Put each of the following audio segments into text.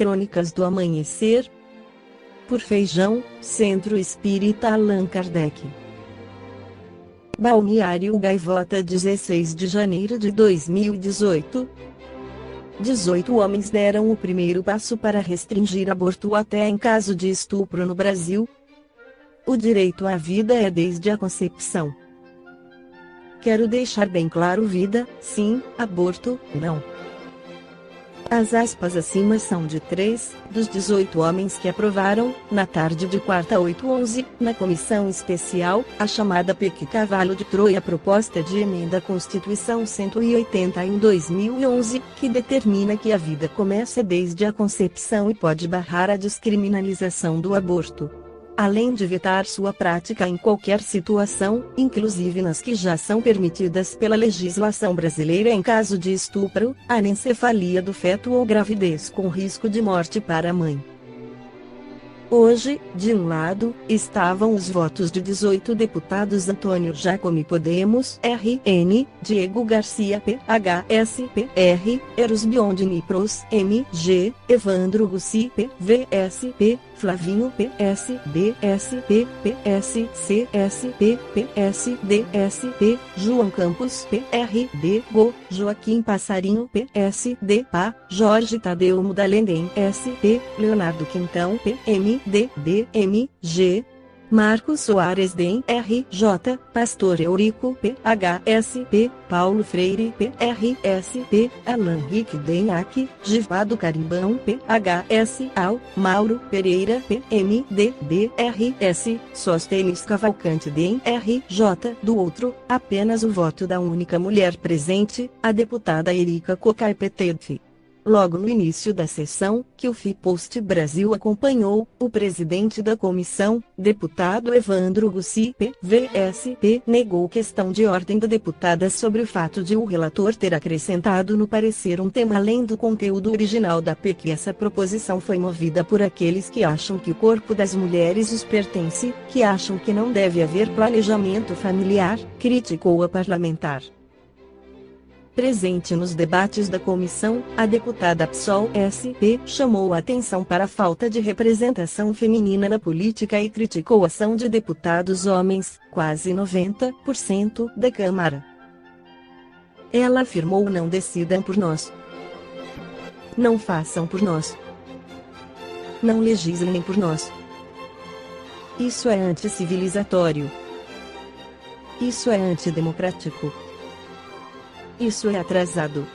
Crônicas do Amanhecer, por Feijão, Centro Espírita Allan Kardec. Balneário Gaivota, 16 de janeiro de 2018. 18 homens deram o primeiro passo para restringir aborto até em caso de estupro no Brasil. O direito à vida é desde a concepção. Quero deixar bem claro: vida, sim; aborto, não. As aspas acima são de 3 dos 18 homens que aprovaram, na tarde de quarta 8/11, na comissão especial, a chamada PEC Cavalo de Troia, proposta de emenda à Constituição 180 em 2011, que determina que a vida começa desde a concepção e pode barrar a descriminalização do aborto, além de vetar sua prática em qualquer situação, inclusive nas que já são permitidas pela legislação brasileira em caso de estupro, anencefalia do feto ou gravidez com risco de morte para a mãe. Hoje, de um lado, estavam os votos de 18 deputados: Antônio Jacome, Podemos, RN, Diego Garcia, PHS-PR, Eros Biondini, PROS, MG, Evandro Gussi, PVSP, Flavinho, PSD, SP, PSC, SP, PSDSP, João Campos, PRD, GO, Joaquim Passarinho, PSD, PA, Jorge Tadeu Mudalendem, SP, Leonardo Quintão, PMD, DMG, Marcos Soares, DEM, RJ, Pastor Eurico, PHSP, Paulo Freire, PRSP, Alan Rick DENAC, Givado Carimbão, PHSAL, Mauro Pereira, PMD, DRS, Sóstenes Cavalcante, DEM, RJ. Do outro, apenas o voto da única mulher presente, a deputada Erika Cocai, PTF. Logo no início da sessão, que o FIPost Brasil acompanhou, o presidente da comissão, deputado Evandro Gussi, PVSP, negou questão de ordem da deputada sobre o fato de o relator ter acrescentado no parecer um tema além do conteúdo original da PEC. Essa proposição foi movida por aqueles que acham que o corpo das mulheres os pertence, que acham que não deve haver planejamento familiar, criticou a parlamentar. Presente nos debates da comissão, a deputada PSOL-SP chamou a atenção para a falta de representação feminina na política e criticou a ação de deputados homens, quase 90% da Câmara. Ela afirmou: não decidam por nós. Não façam por nós. Não legislem por nós. Isso é anticivilizatório. Isso é antidemocrático. Isso é atrasado.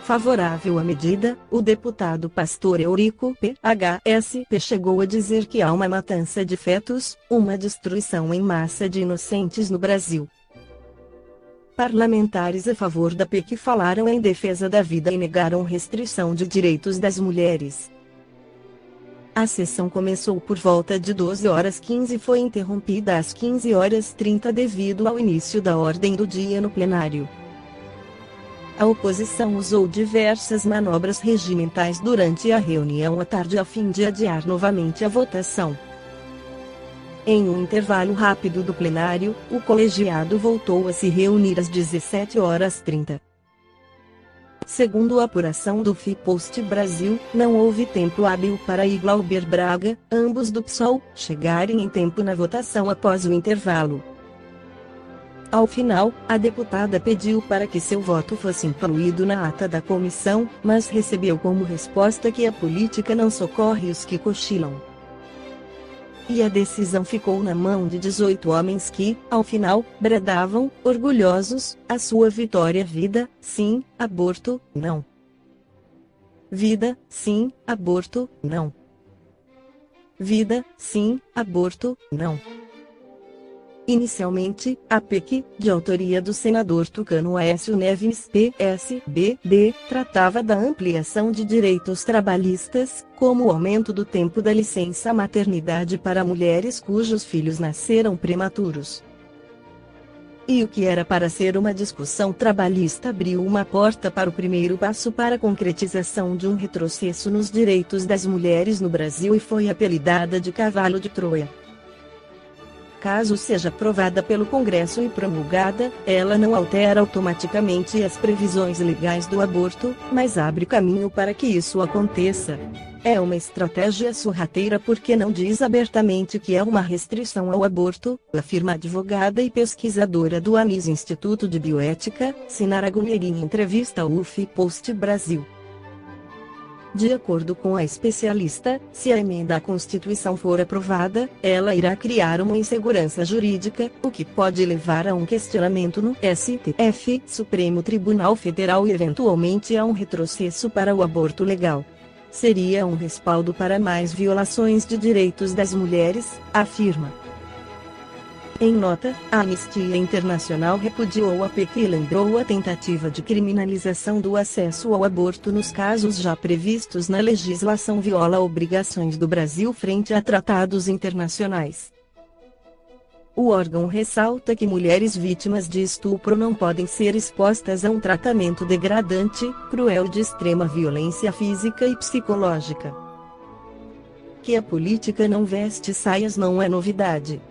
Favorável à medida, o deputado Pastor Eurico, PHSP, chegou a dizer que há uma matança de fetos, uma destruição em massa de inocentes no Brasil. Parlamentares a favor da PEC falaram em defesa da vida e negaram restrição de direitos das mulheres. A sessão começou por volta de 12h15 e foi interrompida às 15h30 devido ao início da ordem do dia no plenário. A oposição usou diversas manobras regimentais durante a reunião à tarde a fim de adiar novamente a votação. Em um intervalo rápido do plenário, o colegiado voltou a se reunir às 17h30. Segundo a apuração do FIPost Brasil, não houve tempo hábil para Glauber Braga, ambos do PSOL, chegarem em tempo na votação após o intervalo. Ao final, a deputada pediu para que seu voto fosse incluído na ata da comissão, mas recebeu como resposta que a política não socorre os que cochilam. E a decisão ficou na mão de 18 homens que, ao final, bradavam, orgulhosos, a sua vitória: vida, sim; aborto, não. Vida, sim; aborto, não. Vida, sim; aborto, não. Inicialmente, a PEC, de autoria do senador tucano Aécio Neves, PSBB, tratava da ampliação de direitos trabalhistas, como o aumento do tempo da licença maternidade para mulheres cujos filhos nasceram prematuros. E o que era para ser uma discussão trabalhista abriu uma porta para o primeiro passo para a concretização de um retrocesso nos direitos das mulheres no Brasil e foi apelidada de Cavalo de Troia. Caso seja aprovada pelo Congresso e promulgada, ela não altera automaticamente as previsões legais do aborto, mas abre caminho para que isso aconteça. É uma estratégia sorrateira porque não diz abertamente que é uma restrição ao aborto, afirma a advogada e pesquisadora do ANIS Instituto de Bioética, Sinara Guneri em entrevista ao UFPost Brasil. De acordo com a especialista, se a emenda à Constituição for aprovada, ela irá criar uma insegurança jurídica, o que pode levar a um questionamento no STF, Supremo Tribunal Federal e eventualmente a um retrocesso para o aborto legal. Seria um respaldo para mais violações de direitos das mulheres, afirma. Em nota, a Anistia Internacional repudiou a PEC e lembrou a tentativa de criminalização do acesso ao aborto nos casos já previstos na legislação viola obrigações do Brasil frente a tratados internacionais. O órgão ressalta que mulheres vítimas de estupro não podem ser expostas a um tratamento degradante, cruel de extrema violência física e psicológica. Que a política não veste saias não é novidade.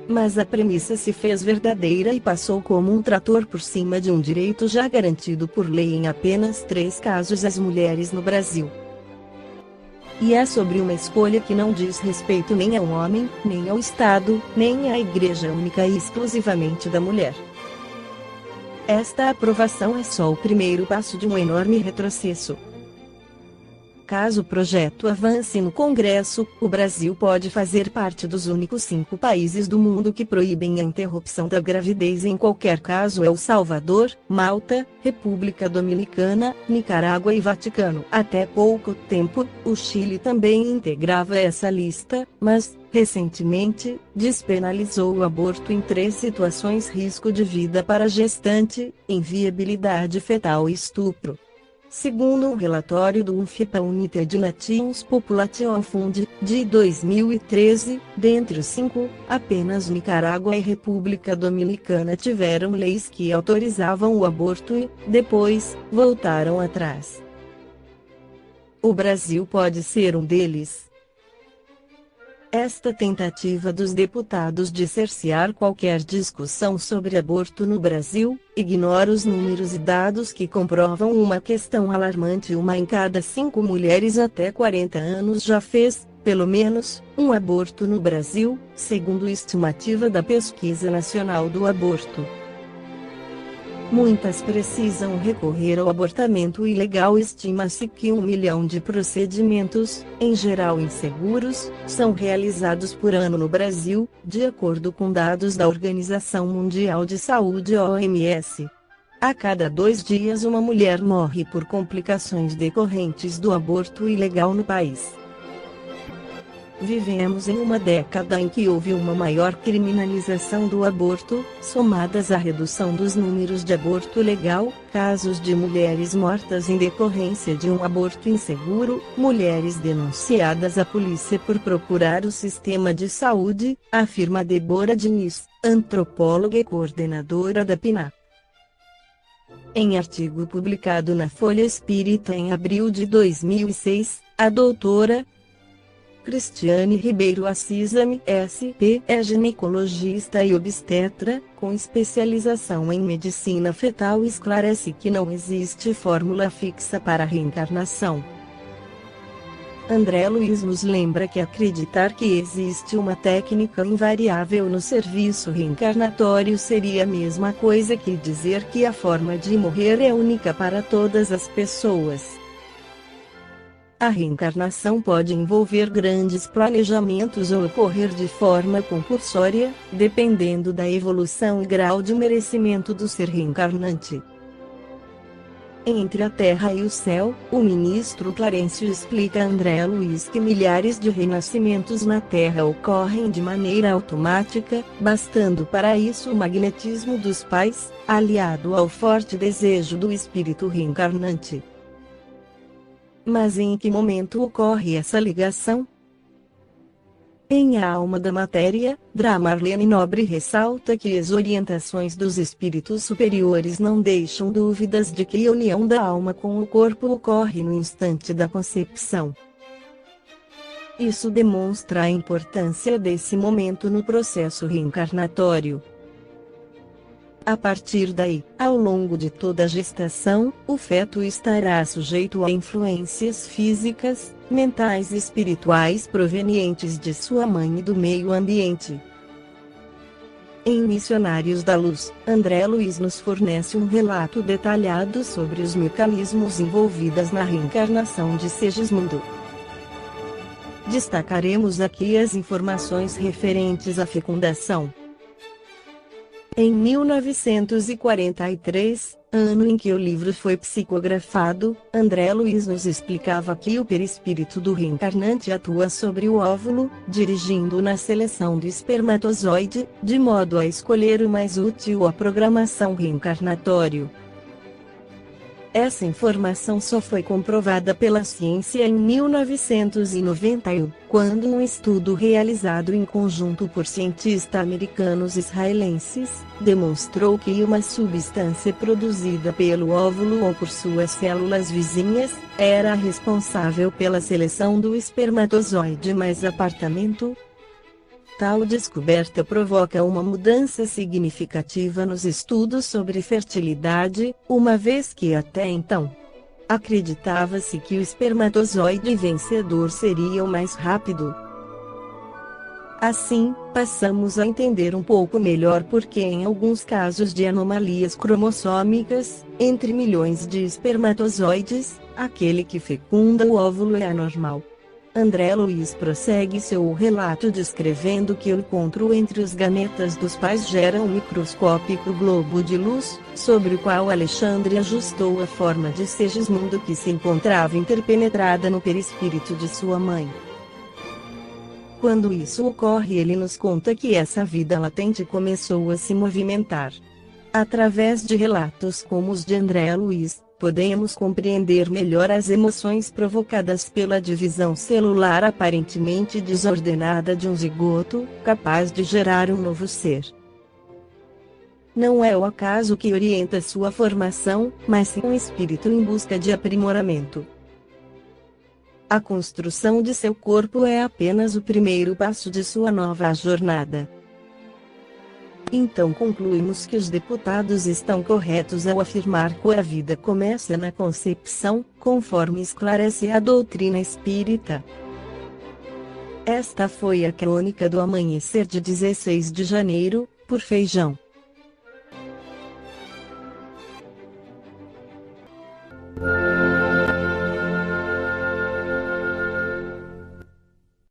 Mas a premissa se fez verdadeira e passou como um trator por cima de um direito já garantido por lei em apenas 3 casos às mulheres no Brasil. E é sobre uma escolha que não diz respeito nem ao homem, nem ao Estado, nem à Igreja única e exclusivamente da mulher. Esta aprovação é só o primeiro passo de um enorme retrocesso. Caso o projeto avance no Congresso, o Brasil pode fazer parte dos únicos 5 países do mundo que proíbem a interrupção da gravidez em qualquer caso: El Salvador, Malta, República Dominicana, Nicarágua e Vaticano. Até pouco tempo, o Chile também integrava essa lista, mas, recentemente, despenalizou o aborto em 3 situações: risco de vida para a gestante, inviabilidade fetal e estupro. Segundo um relatório do UNFPA United Nations Population Fund, de 2013, dentre os 5, apenas Nicarágua e República Dominicana tiveram leis que autorizavam o aborto e, depois, voltaram atrás. O Brasil pode ser um deles. Esta tentativa dos deputados de cercear qualquer discussão sobre aborto no Brasil, ignora os números e dados que comprovam uma questão alarmante: 1 em cada 5 mulheres até 40 anos já fez, pelo menos, um aborto no Brasil, segundo estimativa da Pesquisa Nacional do Aborto. Muitas precisam recorrer ao abortamento ilegal. Estima-se que 1 milhão de procedimentos, em geral inseguros, são realizados por ano no Brasil, de acordo com dados da Organização Mundial de Saúde (OMS). A cada 2 dias uma mulher morre por complicações decorrentes do aborto ilegal no país. Vivemos em uma década em que houve uma maior criminalização do aborto, somadas à redução dos números de aborto legal, casos de mulheres mortas em decorrência de um aborto inseguro, mulheres denunciadas à polícia por procurar o sistema de saúde, afirma Débora Diniz, antropóloga e coordenadora da PNAE. Em artigo publicado na Folha Espírita em abril de 2006, a doutora Cristiane Ribeiro Assis MSP é ginecologista e obstetra, com especialização em medicina fetal, e esclarece que não existe fórmula fixa para a reencarnação. André Luiz nos lembra que acreditar que existe uma técnica invariável no serviço reencarnatório seria a mesma coisa que dizer que a forma de morrer é única para todas as pessoas. A reencarnação pode envolver grandes planejamentos ou ocorrer de forma compulsória, dependendo da evolução e grau de merecimento do ser reencarnante. Entre a Terra e o Céu, o ministro Clarencio explica a André Luiz que milhares de renascimentos na Terra ocorrem de maneira automática, bastando para isso o magnetismo dos pais, aliado ao forte desejo do espírito reencarnante. Mas em que momento ocorre essa ligação? Em A Alma da Matéria, Dra Marlene Nobre ressalta que as orientações dos espíritos superiores não deixam dúvidas de que a união da alma com o corpo ocorre no instante da concepção. Isso demonstra a importância desse momento no processo reencarnatório. A partir daí, ao longo de toda a gestação, o feto estará sujeito a influências físicas, mentais e espirituais provenientes de sua mãe e do meio ambiente. Em Missionários da Luz, André Luiz nos fornece um relato detalhado sobre os mecanismos envolvidos na reencarnação de Segismundo. Destacaremos aqui as informações referentes à fecundação. Em 1943, ano em que o livro foi psicografado, André Luiz nos explicava que o perispírito do reencarnante atua sobre o óvulo, dirigindo na seleção do espermatozoide, de modo a escolher o mais útil à programação reencarnatório. Essa informação só foi comprovada pela ciência em 1991, quando um estudo realizado em conjunto por cientistas americanos israelenses, demonstrou que uma substância produzida pelo óvulo ou por suas células vizinhas, era responsável pela seleção do espermatozoide mais apartamento. Tal descoberta provoca uma mudança significativa nos estudos sobre fertilidade, uma vez que até então acreditava-se que o espermatozoide vencedor seria o mais rápido. Assim, passamos a entender um pouco melhor por que em alguns casos de anomalias cromossômicas, entre milhões de espermatozoides, aquele que fecunda o óvulo é anormal. André Luiz prossegue seu relato descrevendo que o encontro entre os gametas dos pais gera um microscópico globo de luz, sobre o qual Alexandre ajustou a forma de Segismundo que se encontrava interpenetrada no perispírito de sua mãe. Quando isso ocorre, ele nos conta que essa vida latente começou a se movimentar. Através de relatos como os de André Luiz, podemos compreender melhor as emoções provocadas pela divisão celular aparentemente desordenada de um zigoto, capaz de gerar um novo ser. Não é o acaso que orienta sua formação, mas sim um espírito em busca de aprimoramento. A construção de seu corpo é apenas o primeiro passo de sua nova jornada. Então concluímos que os deputados estão corretos ao afirmar que a vida começa na concepção, conforme esclarece a doutrina espírita. Esta foi a crônica do amanhecer de 16 de janeiro, por Feijão.